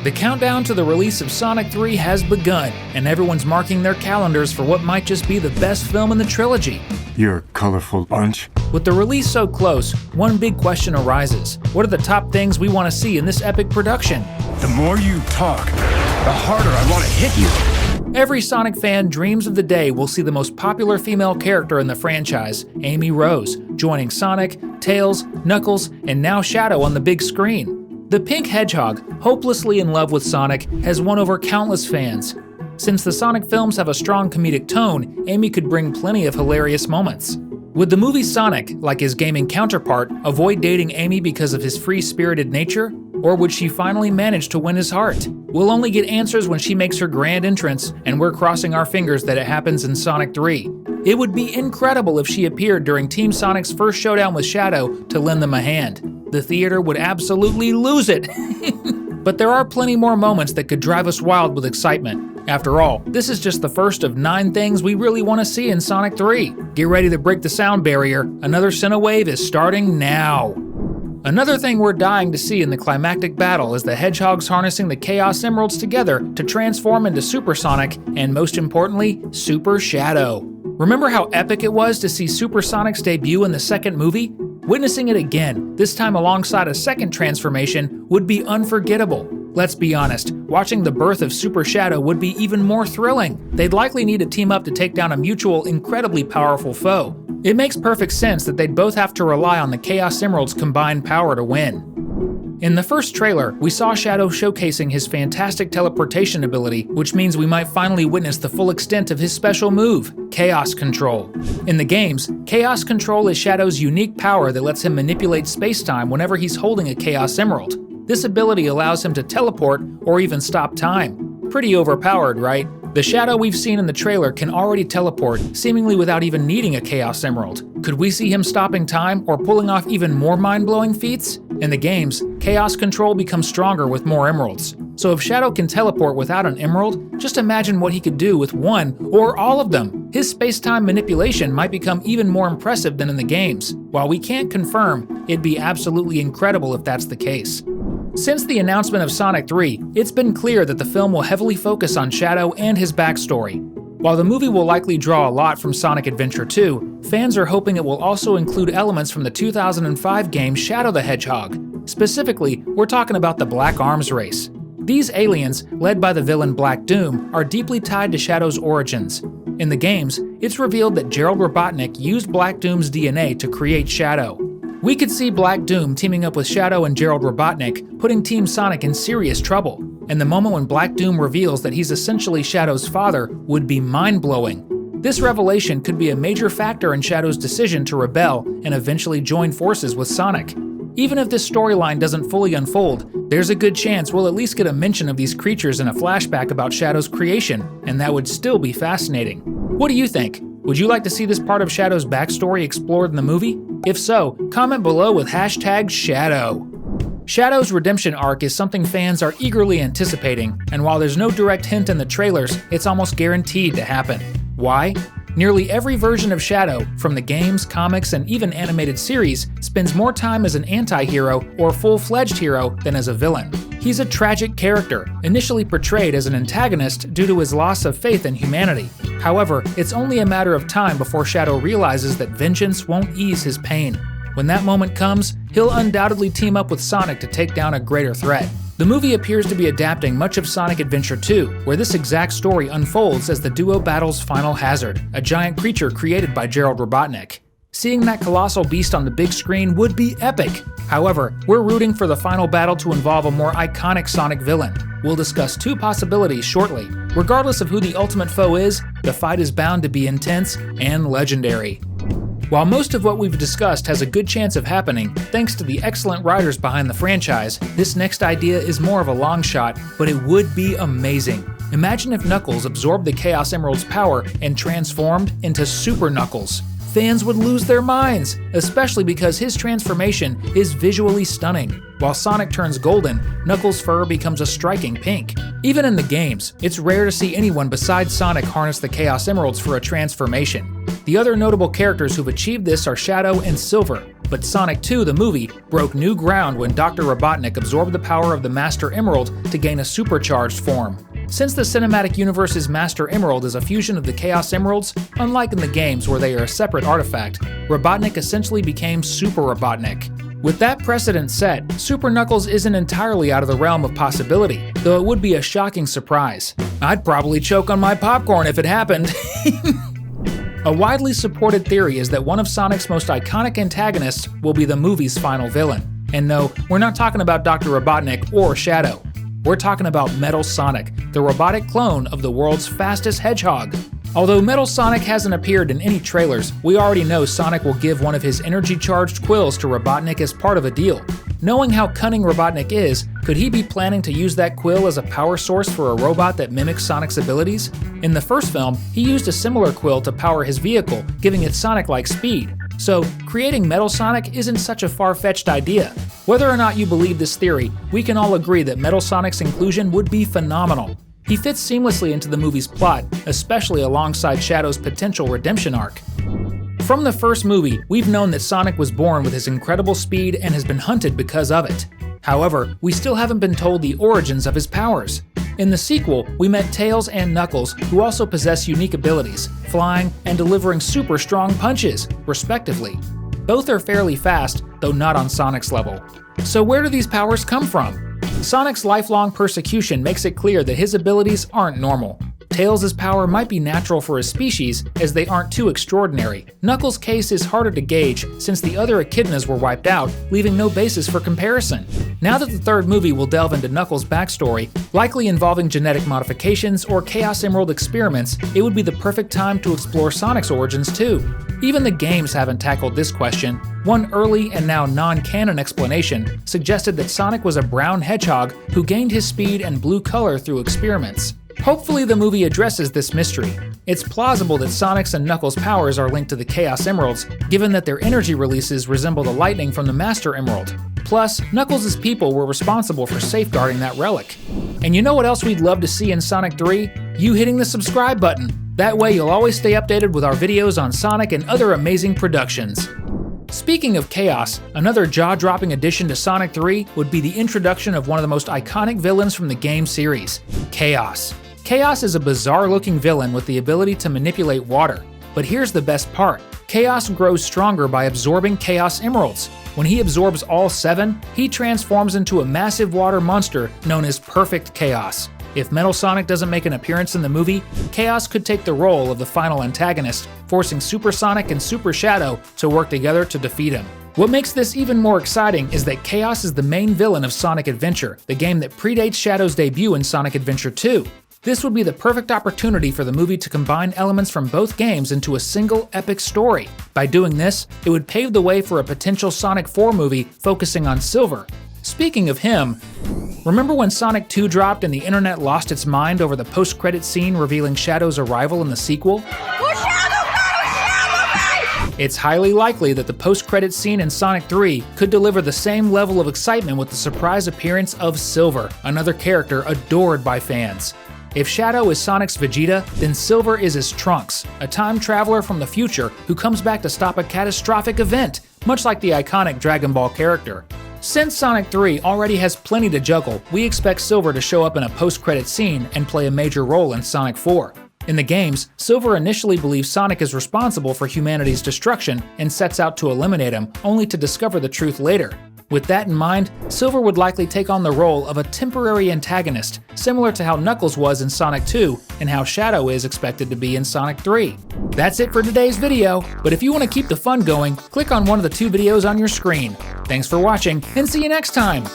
The countdown to the release of Sonic 3 has begun, and everyone's marking their calendars for what might just be the best film in the trilogy. You're a colorful bunch. With the release so close, one big question arises. What are the top things we want to see in this epic production? The more you talk, the harder I want to hit you. Every Sonic fan dreams of the day we'll see the most popular female character in the franchise, Amy Rose, joining Sonic, Tails, Knuckles, and now Shadow on the big screen. The pink hedgehog, hopelessly in love with Sonic, has won over countless fans. Since the Sonic films have a strong comedic tone, Amy could bring plenty of hilarious moments. Would the movie Sonic, like his gaming counterpart, avoid dating Amy because of his free-spirited nature? Or would she finally manage to win his heart? We'll only get answers when she makes her grand entrance, and we're crossing our fingers that it happens in Sonic 3. It would be incredible if she appeared during Team Sonic's first showdown with Shadow to lend them a hand. The theater would absolutely lose it. But there are plenty more moments that could drive us wild with excitement. After all, this is just the first of 9 things we really want to see in Sonic 3. Get ready to break the sound barrier. Another Cinewave is starting now. Another thing we're dying to see in the climactic battle is the Hedgehogs harnessing the Chaos Emeralds together to transform into Super Sonic and, most importantly, Super Shadow. Remember how epic it was to see Super Sonic's debut in the second movie? Witnessing it again, this time alongside a second transformation, would be unforgettable. Let's be honest, watching the birth of Super Shadow would be even more thrilling. They'd likely need to team up to take down a mutual, incredibly powerful foe. It makes perfect sense that they'd both have to rely on the Chaos Emerald's combined power to win. In the first trailer, we saw Shadow showcasing his fantastic teleportation ability, which means we might finally witness the full extent of his special move, Chaos Control. In the games, Chaos Control is Shadow's unique power that lets him manipulate space-time whenever he's holding a Chaos Emerald. This ability allows him to teleport or even stop time. Pretty overpowered, right? The Shadow we've seen in the trailer can already teleport, seemingly without even needing a Chaos Emerald. Could we see him stopping time or pulling off even more mind-blowing feats? In the games, Chaos Control becomes stronger with more emeralds. So if Shadow can teleport without an emerald, just imagine what he could do with one or all of them. His space-time manipulation might become even more impressive than in the games. While we can't confirm, it'd be absolutely incredible if that's the case. Since the announcement of Sonic 3, it's been clear that the film will heavily focus on Shadow and his backstory. While the movie will likely draw a lot from Sonic Adventure 2, fans are hoping it will also include elements from the 2005 game Shadow the Hedgehog. Specifically, we're talking about the Black Arms race. These aliens, led by the villain Black Doom, are deeply tied to Shadow's origins. In the games, it's revealed that Gerald Robotnik used Black Doom's DNA to create Shadow. We could see Black Doom teaming up with Shadow and Gerald Robotnik, putting Team Sonic in serious trouble. And the moment when Black Doom reveals that he's essentially Shadow's father would be mind-blowing. This revelation could be a major factor in Shadow's decision to rebel and eventually join forces with Sonic. Even if this storyline doesn't fully unfold, there's a good chance we'll at least get a mention of these creatures in a flashback about Shadow's creation, and that would still be fascinating. What do you think? Would you like to see this part of Shadow's backstory explored in the movie? If so, comment below with #Shadow. Shadow's redemption arc is something fans are eagerly anticipating, and while there's no direct hint in the trailers, it's almost guaranteed to happen. Why? Nearly every version of Shadow, from the games, comics, and even animated series, spends more time as an anti-hero or full-fledged hero than as a villain. He's a tragic character, initially portrayed as an antagonist due to his loss of faith in humanity. However, it's only a matter of time before Shadow realizes that vengeance won't ease his pain. When that moment comes, he'll undoubtedly team up with Sonic to take down a greater threat. The movie appears to be adapting much of Sonic Adventure 2, where this exact story unfolds as the duo battles Final Hazard, a giant creature created by Gerald Robotnik. Seeing that colossal beast on the big screen would be epic. However, we're rooting for the final battle to involve a more iconic Sonic villain. We'll discuss 2 possibilities shortly. Regardless of who the ultimate foe is, the fight is bound to be intense and legendary. While most of what we've discussed has a good chance of happening, thanks to the excellent writers behind the franchise, this next idea is more of a long shot, but it would be amazing. Imagine if Knuckles absorbed the Chaos Emerald's power and transformed into Super Knuckles. Fans would lose their minds, especially because his transformation is visually stunning. While Sonic turns golden, Knuckles' fur becomes a striking pink. Even in the games, it's rare to see anyone besides Sonic harness the Chaos Emeralds for a transformation. The other notable characters who've achieved this are Shadow and Silver, but Sonic 2, the movie, broke new ground when Dr. Robotnik absorbed the power of the Master Emerald to gain a supercharged form. Since the cinematic universe's Master Emerald is a fusion of the Chaos Emeralds, unlike in the games where they are a separate artifact, Robotnik essentially became Super Robotnik. With that precedent set, Super Knuckles isn't entirely out of the realm of possibility, though it would be a shocking surprise. I'd probably choke on my popcorn if it happened. A widely supported theory is that one of Sonic's most iconic antagonists will be the movie's final villain. And no, we're not talking about Dr. Robotnik or Shadow. We're talking about Metal Sonic, the robotic clone of the world's fastest hedgehog. Although Metal Sonic hasn't appeared in any trailers, we already know Sonic will give one of his energy-charged quills to Robotnik as part of a deal. Knowing how cunning Robotnik is, could he be planning to use that quill as a power source for a robot that mimics Sonic's abilities? In the first film, he used a similar quill to power his vehicle, giving it Sonic-like speed. So, creating Metal Sonic isn't such a far-fetched idea. Whether or not you believe this theory, we can all agree that Metal Sonic's inclusion would be phenomenal. He fits seamlessly into the movie's plot, especially alongside Shadow's potential redemption arc. From the first movie, we've known that Sonic was born with his incredible speed and has been hunted because of it. However, we still haven't been told the origins of his powers. In the sequel, we met Tails and Knuckles, who also possess unique abilities, flying and delivering super strong punches, respectively. Both are fairly fast, though not on Sonic's level. So where do these powers come from? Sonic's lifelong persecution makes it clear that his abilities aren't normal. Tails' power might be natural for his species, as they aren't too extraordinary. Knuckles' case is harder to gauge, since the other echidnas were wiped out, leaving no basis for comparison. Now that the third movie will delve into Knuckles' backstory, likely involving genetic modifications or Chaos Emerald experiments, it would be the perfect time to explore Sonic's origins too. Even the games haven't tackled this question. One early and now non-canon explanation suggested that Sonic was a brown hedgehog who gained his speed and blue color through experiments. Hopefully the movie addresses this mystery. It's plausible that Sonic's and Knuckles' powers are linked to the Chaos Emeralds, given that their energy releases resemble the lightning from the Master Emerald. Plus, Knuckles' people were responsible for safeguarding that relic. And you know what else we'd love to see in Sonic 3? You hitting the subscribe button. That way you'll always stay updated with our videos on Sonic and other amazing productions. Speaking of chaos, another jaw-dropping addition to Sonic 3 would be the introduction of one of the most iconic villains from the game series, Chaos. Chaos is a bizarre-looking villain with the ability to manipulate water. But here's the best part. Chaos grows stronger by absorbing Chaos Emeralds. When he absorbs all 7, he transforms into a massive water monster known as Perfect Chaos. If Metal Sonic doesn't make an appearance in the movie, Chaos could take the role of the final antagonist, forcing Super Sonic and Super Shadow to work together to defeat him. What makes this even more exciting is that Chaos is the main villain of Sonic Adventure, the game that predates Shadow's debut in Sonic Adventure 2. This would be the perfect opportunity for the movie to combine elements from both games into a single epic story. By doing this, it would pave the way for a potential Sonic 4 movie focusing on Silver. Speaking of him, remember when Sonic 2 dropped and the internet lost its mind over the post-credit scene revealing Shadow's arrival in the sequel? It's highly likely that the post-credit scene in Sonic 3 could deliver the same level of excitement with the surprise appearance of Silver, another character adored by fans. If Shadow is Sonic's Vegeta, then Silver is his Trunks, a time traveler from the future who comes back to stop a catastrophic event, much like the iconic Dragon Ball character. Since Sonic 3 already has plenty to juggle, we expect Silver to show up in a post-credit scene and play a major role in Sonic 4. In the games, Silver initially believes Sonic is responsible for humanity's destruction and sets out to eliminate him, only to discover the truth later. With that in mind, Silver would likely take on the role of a temporary antagonist, similar to how Knuckles was in Sonic 2 and how Shadow is expected to be in Sonic 3. That's it for today's video, but if you want to keep the fun going, click on one of the 2 videos on your screen. Thanks for watching, and see you next time!